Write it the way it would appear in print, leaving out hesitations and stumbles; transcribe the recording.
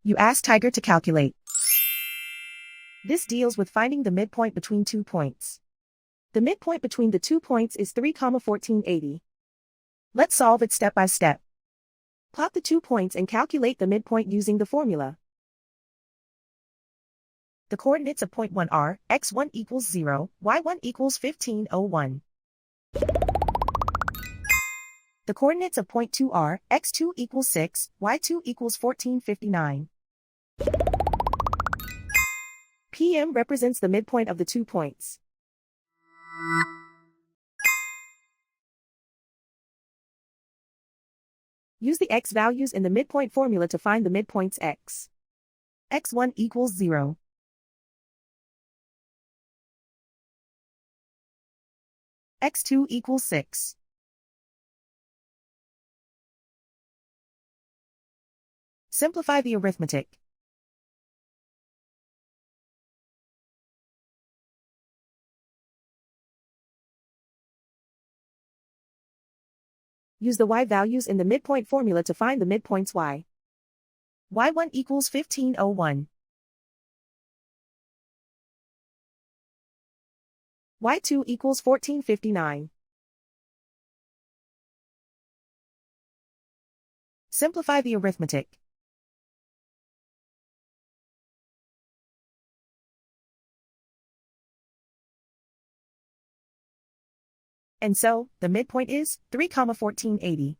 You ask Tiger to calculate. This deals with finding the midpoint between 2 points. The midpoint between the 2 points is 3,1480. Let's solve it step by step. Plot the 2 points and calculate the midpoint using the formula. The coordinates of point 1 are x1 equals 0, y1 equals 1501. The coordinates of point 2 are x2 equals 6, y2 equals 1459. PM represents the midpoint of the 2 points. Use the x values in the midpoint formula to find the midpoints x. x1 equals 0. x2 equals 6. Simplify the arithmetic. Use the y values in the midpoint formula to find the midpoints y. y1 equals 1501. y2 equals 1459. Simplify the arithmetic. And so, the midpoint is 3,1480.